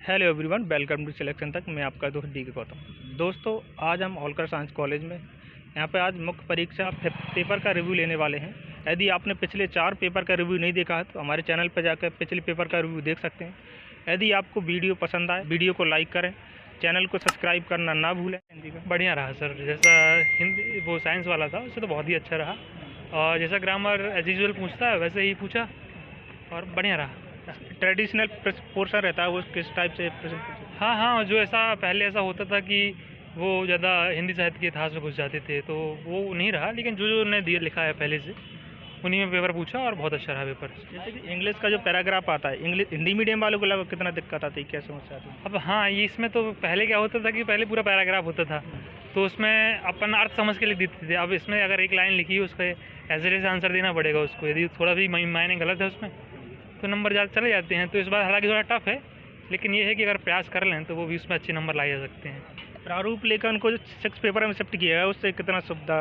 Hello everyone, welcome to selection तक। मैं आपका दोस्त डी के गौतम। दोस्तों, आज हम होलकर साइंस कॉलेज में यहाँ पे आज मुख्य परीक्षा पेपर का रिव्यू लेने वाले हैं। यदि आपने पिछले 4 पेपर का रिव्यू नहीं देखा है तो हमारे चैनल पर जाकर पिछले पेपर का रिव्यू देख सकते हैं। यदि आपको वीडियो पसंद आए, वीडियो को लाइक करें, चैनल को सब्सक्राइब करना ना भूलें। बढ़िया रहा सर। जैसा हिंदी वो साइंस वाला था उससे तो बहुत ही अच्छा रहा, और जैसा ग्रामर एज यूजुअल पूछता है वैसे ही पूछा और बढ़िया रहा। ट्रेडिशनल पोर्शन रहता है, वो किस टाइप से प्रश्न पूछे? हाँ, जो ऐसा पहले ऐसा होता था कि वो ज़्यादा हिंदी साहित्य के इतिहास में घुस जाते थे, तो वो नहीं रहा, लेकिन जो ने दिया लिखा है पहले से उन्हीं में पेपर पूछा और बहुत अच्छा रहा पेपर। जैसे कि इंग्लिश का जो पैराग्राफ आता है, इंग्लिश हिंदी मीडियम वालों को लगभग कितना दिक्कत आती है, क्या समस्या आती है? अब हाँ, ये इसमें तो पहले क्या होता था कि पहले पूरा पैराग्राफ होता था तो उसमें अपन अर्थ समझ के लिख देते थे। अब इसमें अगर एक लाइन लिखी है उसका एज इट इज आंसर देना पड़ेगा उसको। यदि थोड़ा भी मायने गलत है उसमें तो नंबर ज़्यादा चले जाते हैं। तो इस बार हालांकि थोड़ा टफ है, लेकिन ये है कि अगर प्रयास कर लें तो वो भी उसमें अच्छे नंबर लाए जा सकते हैं। प्रारूप लेखन को जो 6 पेपर में शिफ्ट किया है उससे कितना सुविधा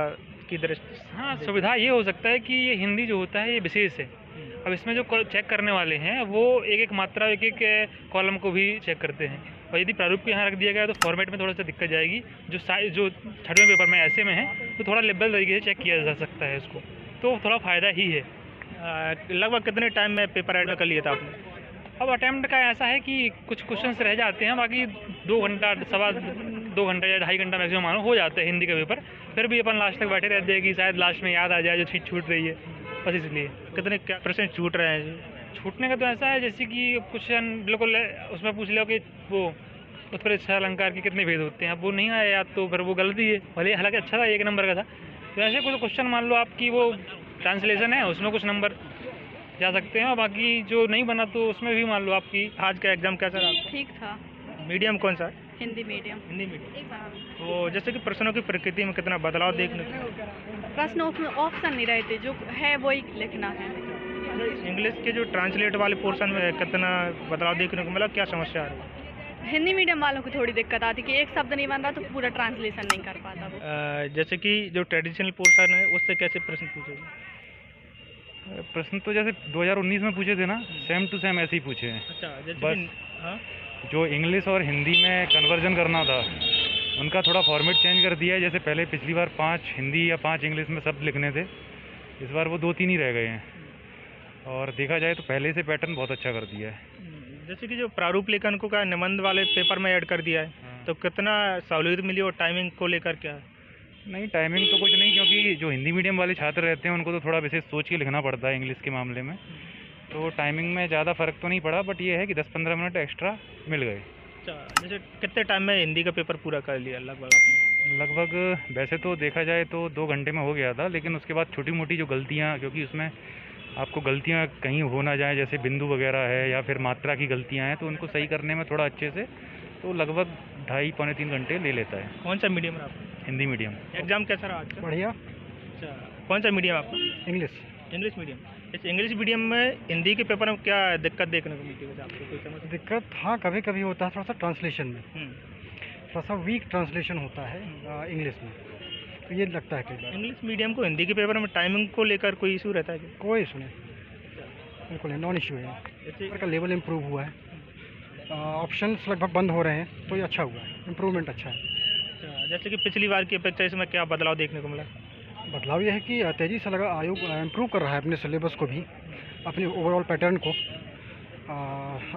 की दृष्टि? हाँ, सुविधा ये हो सकता है कि ये हिंदी जो होता है ये विशेष है। अब इसमें जो चेक करने वाले हैं वो एक एक मात्रा एक एक कॉलम को भी चेक करते हैं, और यदि प्रारूप को यहाँ रख दिया गया तो फॉर्मेट में थोड़ा सा दिक्कत जाएगी। जो 6वें पेपर में ऐसे में है तो थोड़ा लेवल तरीके से चेक किया जा सकता है इसको, तो थोड़ा फ़ायदा ही है। लगभग कितने टाइम में पेपर ऐड कर लिया था आपने? अब अटैम्प्ट का ऐसा है कि कुछ क्वेश्चंस रह जाते हैं, बाकी 2 घंटा सवा 2 घंटा या 2.5 घंटा मैक्सिमम मानो हो जाता है हिंदी का पेपर। फिर भी अपन लास्ट तक बैठे रहते हैं कि शायद लास्ट में याद आ जाए जो चीज़ छूट रही है, बस इसलिए। कितने क्या % छूट रहे हैं? छूटने का तो ऐसा है जैसे कि क्वेश्चन बिल्कुल उसमें पूछ लो कि वो उत्प्रेक्षा अलंकार के कितने भेद होते हैं, अब वो नहीं आया याद तो फिर वो गलती है। भले हालांकि अच्छा था, 1 नंबर का था। तो ऐसे कुछ क्वेश्चन मान लो आपकी वो ट्रांसलेशन है उसमें कुछ नंबर जा सकते हैं, और बाकी जो नहीं बना तो उसमें भी मान लो आपकी। आज का एग्जाम कैसा रहा? ठीक था। मीडियम कौन सा है? हिंदी मीडियम। हिंदी मीडियम। तो जैसे कि प्रश्नों की प्रकृति में कितना बदलाव देखने को? प्रश्न ऑप्शन नहीं रहे थे, जो है वही लिखना है। इंग्लिश के जो ट्रांसलेट वाले पोर्शन में कितना बदलाव देखने को मिला, क्या समस्या आ रही है? हिंदी मीडियम वालों को थोड़ी दिक्कत आती कि एक शब्द नहीं बन रहा तो पूरा ट्रांसलेशन नहीं कर पाता वो। जैसे कि जो ट्रेडिशनल पोर्शन है उससे कैसे प्रश्न पूछेंगे? प्रश्न तो जैसे 2019 में पूछे थे ना, सेम टू सेम ऐसे ही पूछे हैं। अच्छा, जैसे बस हाँ? जो इंग्लिश और हिंदी में कन्वर्जन करना था उनका थोड़ा फॉर्मेट चेंज कर दिया है। जैसे पहले पिछली बार 5 हिंदी या 5 इंग्लिश में शब्द लिखने थे, इस बार वो 2-3 ही रह गए हैं, और देखा जाए तो पहले से पैटर्न बहुत अच्छा कर दिया है। जैसे कि जो प्रारूप लेखन को का निबंध वाले पेपर में ऐड कर दिया है, तो कितना सहूलियत मिली और टाइमिंग को लेकर क्या है? नहीं, टाइमिंग तो कुछ नहीं, क्योंकि जो हिंदी मीडियम वाले छात्र रहते हैं उनको तो थोड़ा विशेष सोच के लिखना पड़ता है इंग्लिश के मामले में, तो टाइमिंग में ज़्यादा फ़र्क तो नहीं पड़ा, बट ये है कि 10-15 मिनट एक्स्ट्रा मिल गए। अच्छा, जैसे कितने टाइम में हिंदी का पेपर पूरा कर लिया लगभग आपने? लगभग वैसे तो देखा जाए तो 2 घंटे में हो गया था, लेकिन उसके बाद छोटी मोटी जो गलतियाँ, क्योंकि उसमें आपको गलतियाँ कहीं हो ना जाए, जैसे बिंदु वगैरह है या फिर मात्रा की गलतियाँ हैं, तो उनको सही करने में थोड़ा अच्छे से, तो लगभग 2.5-3 घंटे ले लेता है। कौन सा मीडियम रहा आपका? हिंदी मीडियम। एग्जाम कैसा रहा आज का? बढ़िया। अच्छा, कौन सा मीडियम आपका? इंग्लिश। English medium. इस इंग्लिश मीडियम में हिंदी के पेपर में क्या दिक्कत देखने को मिलती है आपको, कोई समझ? दिक्कत हाँ कभी कभी होता है, थोड़ा सा ट्रांसलेशन में थोड़ा सा वीक ट्रांसलेशन होता है इंग्लिश में, तो ये लगता है कई बार। इंग्लिश मीडियम को हिंदी के पेपर में टाइमिंग को लेकर कोई इशू रहता है क्या? कोई इशू नहीं, बिल्कुल नहीं, नॉन इशू है। पेपर का लेवल इम्प्रूव हुआ है, ऑप्शंस लगभग बंद हो रहे हैं, तो ये अच्छा हुआ है, इम्प्रूवमेंट अच्छा है। अच्छा, जैसे कि पिछली बार की अपेक्षा इसमें क्या बदलाव देखने को मिला? बदलाव ये है कि तेज़ी से लगा आयोग इम्प्रूव कर रहा है अपने सिलेबस को भी, अपने ओवरऑल पैटर्न को,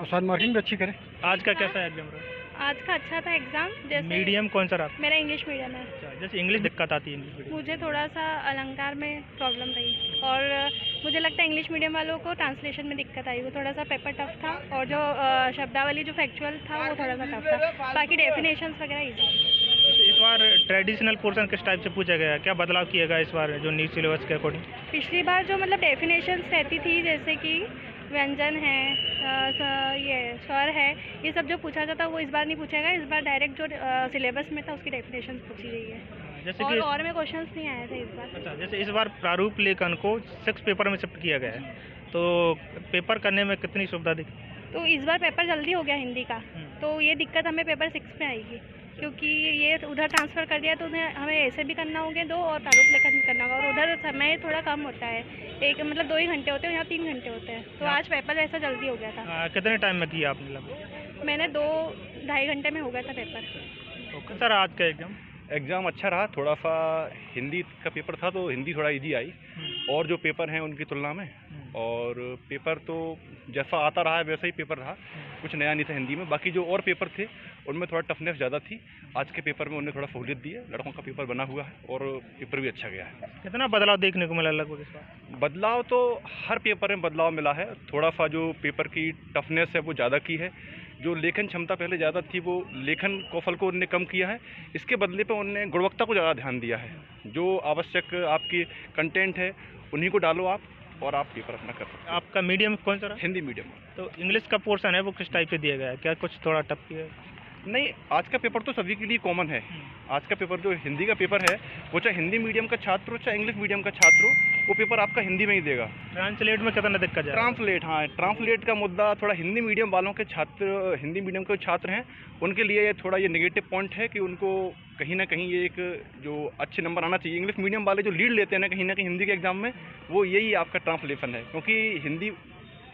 शायद मार्किंग भी अच्छी करे। आज का कैसा एग्जाम रहा? आज का अच्छा था एग्जाम। जैसे मीडियम कौन सा रहा? मेरा इंग्लिश मीडियम है। अच्छा, जैसे इंग्लिश दिक्कत आती है इंग्लिश मीडियम? मुझे थोड़ा सा अलंकार में प्रॉब्लम रही, और मुझे लगता है इंग्लिश मीडियम वालों को ट्रांसलेशन में दिक्कत आई, वो थोड़ा सा पेपर टफ था, और जो शब्दावली जो फैक्चुअल था वो थोड़ा सा टफ था, बाकी डेफिनेशंस वगैरह ईजी। इस बार ट्रेडिशनल पोर्शन किस टाइप से पूछा गया, क्या बदलाव किया गया इस बार जो न्यू सिलेबस के अकॉर्डिंग? पिछली बार जो मतलब डेफिनेशंस रहती थी, जैसे कि व्यंजन है, ये स्वर है, ये सब जो पूछा जाता वो इस बार नहीं पूछेगा। इस बार डायरेक्ट जो सिलेबस में था उसकी डेफिनेशंस पूछी गई है, जैसे और कि और में क्वेश्चंस नहीं आए थे इस बार। अच्छा, जैसे इस बार प्रारूप लेखन को 6 पेपर में शिफ्ट किया गया है, तो पेपर करने में कितनी सुविधा दिखी? तो इस बार पेपर जल्दी हो गया हिंदी का, तो ये दिक्कत हमें पेपर 6 में आएगी, क्योंकि ये उधर ट्रांसफ़र कर दिया तो उन्हें हमें ऐसे भी करना होंगे 2 और प्रारूप लेखन भी करना होगा, और उधर समय थोड़ा कम होता है, एक मतलब 2 ही घंटे होते हैं, यहाँ 3 घंटे होते हैं, तो आज पेपर ऐसा जल्दी हो गया था। कितने टाइम में किया आपने लगभग? मैंने 2-2.5 घंटे में हो गया था पेपर। ओके सर, आज का एग्जाम एग्ज़ाम अच्छा रहा। थोड़ा सा हिंदी का पेपर था तो हिंदी थोड़ा इजी आई और जो पेपर हैं उनकी तुलना में, और पेपर तो जैसा आता रहा है वैसा ही पेपर रहा, कुछ नया नहीं था हिंदी में। बाकी जो और पेपर थे उनमें थोड़ा टफनेस ज़्यादा थी। आज के पेपर में उन्हें थोड़ा सहूलियत दी है, लड़कों का पेपर बना हुआ है और पेपर भी अच्छा गया है। कितना बदलाव देखने को मिला लगभग इस बार? बदलाव तो हर पेपर में बदलाव मिला है। थोड़ा सा जो पेपर की टफनेस है वो ज़्यादा की है, जो लेखन क्षमता पहले ज़्यादा थी वो लेखन कौशल को उन्होंने कम किया है। इसके बदले पे उन्होंने गुणवत्ता को ज़्यादा ध्यान दिया है। जो आवश्यक आपकी कंटेंट है उन्हीं को डालो आप, और आप पेपर अपना कर सकते हैं। आपका मीडियम कौन सा रहा? हिंदी मीडियम। तो इंग्लिश का पोर्शन है वो किस टाइप से दिया गया है? क्या कुछ थोड़ा टफ है? नहीं, आज का पेपर तो सभी के लिए कॉमन है। आज का पेपर जो हिंदी का पेपर है वो चाहे हिंदी मीडियम का छात्र हो चाहे इंग्लिश मीडियम का छात्र हो, वो पेपर आपका हिंदी में ही देगा। ट्रांसलेट में कितना दिक्कत है? ट्रांसलेट, हाँ, ट्रांसलेट का मुद्दा थोड़ा हिंदी मीडियम वालों के छात्र, हिंदी मीडियम के छात्र हैं उनके लिए ये थोड़ा ये नेगेटिव पॉइंट है कि उनको कहीं ना कहीं ये एक जो अच्छे नंबर आना चाहिए। इंग्लिश मीडियम वाले जो लीड लेते हैं ना कहीं हिंदी के एग्जाम में, वो यही आपका ट्रांसलेशन है, क्योंकि हिंदी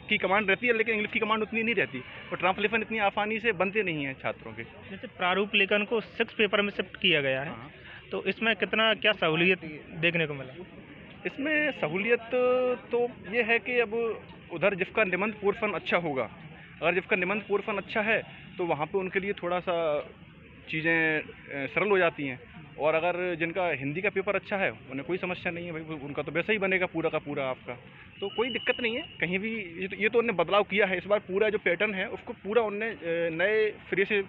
की कमांड रहती है लेकिन इंग्लिश की कमांड उतनी नहीं रहती, और ट्रांसलेशन इतनी आसानी से बनते नहीं हैं छात्रों के। जैसे प्रारूप लेखन को 6 पेपर में शिफ्ट किया गया है, हाँ। तो इसमें कितना क्या सहूलियत देखने को मिला? इसमें सहूलियत तो ये है कि अब उधर जिसका निबंध पोर्शन अच्छा होगा, अगर जिसका निबंध पोर्शन अच्छा है तो वहाँ पे उनके लिए थोड़ा सा चीज़ें सरल हो जाती हैं, और अगर जिनका हिंदी का पेपर अच्छा है उन्हें कोई समस्या नहीं है भाई, उनका तो वैसा ही बनेगा पूरा का पूरा आपका, तो कोई दिक्कत नहीं है कहीं भी। ये तो उन्होंने बदलाव किया है इस बार, पूरा जो पैटर्न है उसको पूरा उनने नए सिरे से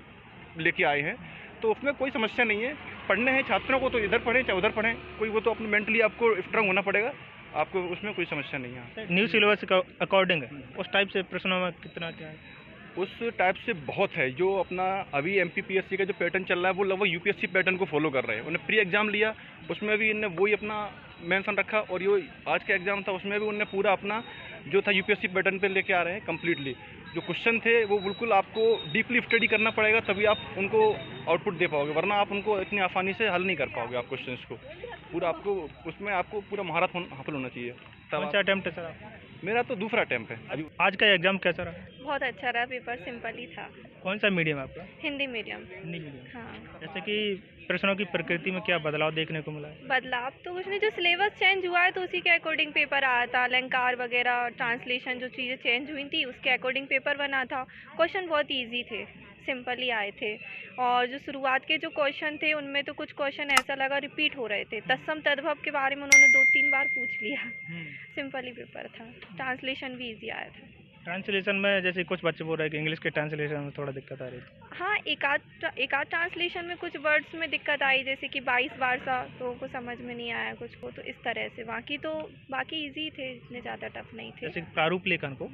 लेके आए हैं, तो उसमें कोई समस्या नहीं है। पढ़ने हैं छात्रों को तो इधर पढ़ें चाहे उधर पढ़ें, कोई वो तो अपने मेंटली आपको स्ट्रांग होना पड़ेगा, आपको उसमें कोई समस्या नहीं है। न्यू सिलेबस के अकॉर्डिंग उस टाइप से प्रश्नों में कितना क्या है? उस टाइप से बहुत है। जो अपना अभी MPPSC का जो पैटर्न चल रहा है वो लगभग UPSC पैटर्न को फॉलो कर रहे हैं। उन्हें प्री एग्ज़ाम लिया, उसमें भी इन्हें वही अपना मेंशन रखा, और ये आज का एग्ज़ाम था उसमें भी उन्हें पूरा अपना जो था UPSC पैटर्न पे लेके आ रहे हैं कम्प्लीटली। जो क्वेश्चन थे वो बिल्कुल आपको डीपली स्टडी करना पड़ेगा तभी आप उनको आउटपुट दे पाओगे, वरना आप उनको इतनी आसानी से हल नहीं कर पाओगे। आप क्वेश्चंस को पूरा आपको उसमें आपको पूरा महारत हासिल होना चाहिए। कौन सा अटेम्प्ट है सर आपका? मेरा तो दूसरा अटेम्प्ट है अभी। आज का एग्जाम कैसा रहा? बहुत अच्छा रहा, पेपर सिंपल ही था। कौन सा मीडियम है आपका? हिंदी मीडियम। हिंदी मीडियम। हाँ, जैसे कि प्रश्नों की प्रकृति में क्या बदलाव देखने को मिला है? बदलाव तो कुछ नहीं, जो सिलेबस चेंज हुआ है तो उसी के अकॉर्डिंग पेपर आया था। अलंकार वगैरह ट्रांसलेशन जो चीज़ें चेंज हुई थी उसके अकॉर्डिंग पेपर बना था। क्वेश्चन बहुत इजी थे, सिंपल ही आए थे, और जो शुरुआत के जो क्वेश्चन थे उनमें तो कुछ क्वेश्चन ऐसा लगा रिपीट हो रहे थे। तत्सम तद्भव के बारे में उन्होंने 2-3 बार पूछ लिया। सिंपल ही पेपर था, ट्रांसलेशन भी इजी आया था। ट्रांसलेशन में जैसे कुछ बच्चे बोल रहे हैं कि इंग्लिश के ट्रांसलेशन में थोड़ा दिक्कत आ रही थी। हाँ, एक आध ट्रांसलेशन में कुछ वर्ड्स में दिक्कत आई, जैसे कि 22 बार सा तो उनको समझ में नहीं आया कुछ को, तो इस तरह से। बाकी इजी थे, इतने ज़्यादा टफ नहीं थे। जैसे प्रारूप लेखन को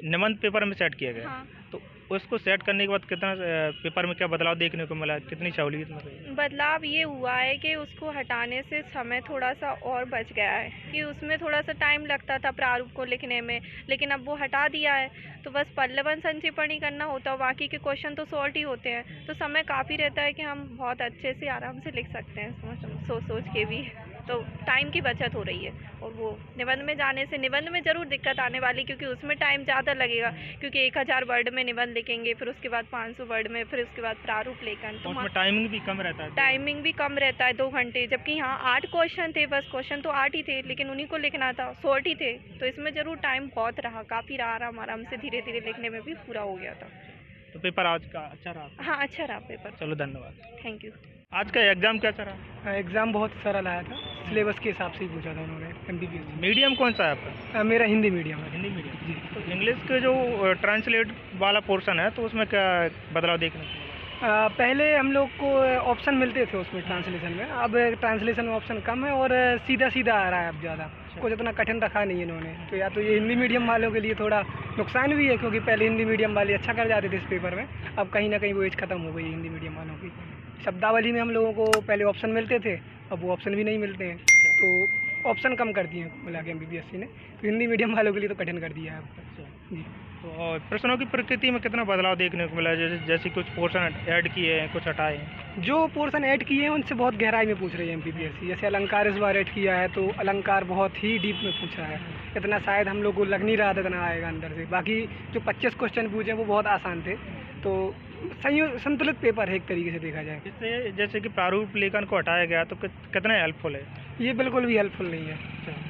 निबंध पेपर में सेट किया गया, हाँ, तो उसको सेट करने के बाद कितना पेपर में क्या बदलाव देखने को मिला, कितनी सहूलियत मिली? बदलाव ये हुआ है कि उसको हटाने से समय थोड़ा सा और बच गया है, कि उसमें थोड़ा सा टाइम लगता था प्रारूप को लिखने में, लेकिन अब वो हटा दिया है तो बस पल्लवन संक्षेपण करना होता है, बाकी के क्वेश्चन तो शॉर्ट ही होते हैं, तो समय काफ़ी रहता है कि हम बहुत अच्छे से आराम से लिख सकते हैं सोच के भी, तो टाइम की बचत हो रही है। और वो निबंध में जाने से, निबंध में ज़रूर दिक्कत आने वाली, क्योंकि उसमें टाइम ज़्यादा लगेगा, क्योंकि 1000 वर्ड में निबंध लिखेंगे, फिर उसके बाद 500 वर्ड में, फिर उसके बाद प्रारूप लेखन, तो उसमें टाइमिंग भी कम रहता है। टाइमिंग भी कम रहता है, 2 घंटे, जबकि यहाँ 8 क्वेश्चन थे, बस क्वेश्चन तो 8 ही थे, लेकिन उन्हीं को लिखना था, शॉर्ट ही थे, तो इसमें ज़रूर टाइम बहुत रहा, काफ़ी रहा, आराम से धीरे धीरे लिखने में भी पूरा हो गया था। तो पेपर आज का अच्छा रहा? हाँ, अच्छा रहा पेपर। चलो धन्यवाद। Thank you. आज का एग्जाम कैसा रहा? एग्ज़ाम बहुत सरल आया था, सिलेबस के हिसाब से ही पूछा था उन्होंने। MPPSC मीडियम कौन सा है आपका? मेरा हिंदी मीडियम है। हिंदी मीडियम जी। तो इंग्लिश के जो ट्रांसलेट वाला पोर्शन है तो उसमें क्या बदलाव देखने को मिला? पहले हम लोग को ऑप्शन मिलते थे उसमें ट्रांसलेशन में, अब ट्रांसलेशन में ऑप्शन कम है और सीधा सीधा आ रहा है अब ज़्यादा, कुछ इतना कठिन रखा नहीं है इन्होंने। तो या तो ये हिंदी मीडियम वालों के लिए थोड़ा नुकसान भी है, क्योंकि पहले हिंदी मीडियम वाले अच्छा कर जाते थे इस पेपर में, अब कहीं ना कहीं वो एज ख़त्म हो गई है हिंदी मीडियम वालों की। शब्दावली में हम लोगों को पहले ऑप्शन मिलते थे, अब वो ऑप्शन भी नहीं मिलते हैं, तो ऑप्शन कम कर दिए हैं मिला के MPPSC ने, तो हिंदी मीडियम वालों के लिए तो कठिन कर दिया है अब। जी। तो और प्रश्नों की प्रकृति में कितना बदलाव देखने को मिला? जैसे कुछ पोर्शन ऐड किए हैं, कुछ हटाए हैं? जो पोर्शन ऐड किए हैं उनसे बहुत गहराई में पूछ रही है MPPSC। जैसे अलंकार इस बार ऐड किया है तो अलंकार बहुत ही डीप में पूछा है, इतना शायद हम लोग को लग नहीं रहा था इतना आएगा अंदर से। बाकी जो 25 क्वेश्चन पूछे वो बहुत आसान थे, तो सही संतुलित पेपर है एक तरीके से देखा जाए। इससे जैसे कि प्रारूप लेखन को हटाया गया तो कितना हेल्पफुल है? ये बिल्कुल भी हेल्पफुल नहीं है।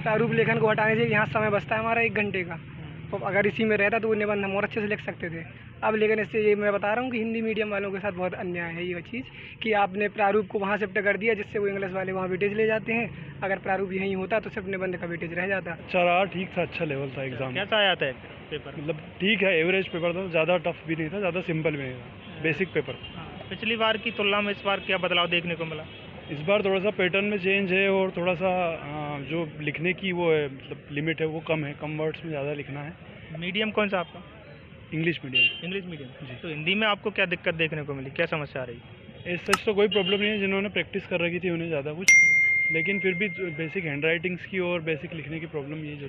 प्रारूप लेखन को हटाने से यहाँ समय बचता है हमारा 1 घंटे का, तो अगर इसी में रहता तो वो निबंध हम और अच्छे से लिख सकते थे। अब लेकिन इससे ये मैं बता रहा हूँ कि हिंदी मीडियम वालों के साथ बहुत अन्याय है ये चीज़ कि आपने प्रारूप को वहाँ शिफ्ट कर दिया, जिससे वो इंग्लिश वाले वहाँ वेटेज ले जाते हैं। अगर प्रारूप यहीं होता तो सिर्फ निबंध का वेटेज रह जाता। अच्छा रहा, ठीक था, अच्छा लेवल था एग्ज़ाम। कैसा आया था पेपर? मतलब ठीक है, एवरेज पेपर था, ज़्यादा टफ भी नहीं था, ज़्यादा सिंपल भी नहीं था, बेसिक पेपर। पिछली बार की तुलना में इस बार क्या बदलाव देखने को मिला? इस बार थोड़ा सा पैटर्न में चेंज है और थोड़ा सा जो लिखने की वो है मतलब लिमिट है वो कम है, कम वर्ड्स में ज़्यादा लिखना है। मीडियम कौन सा आपका? English medium. इंग्लिश मीडियम जी। तो हिंदी में आपको क्या दिक्कत देखने को मिली, क्या समस्या आ रही? इस सच तो कोई प्रॉब्लम नहीं है, जिन्होंने प्रैक्टिस कर रखी थी उन्हें ज़्यादा कुछ, लेकिन फिर भी बेसिक हैंड राइटिंग्स की और बेसिक लिखने की प्रॉब्लम ये जो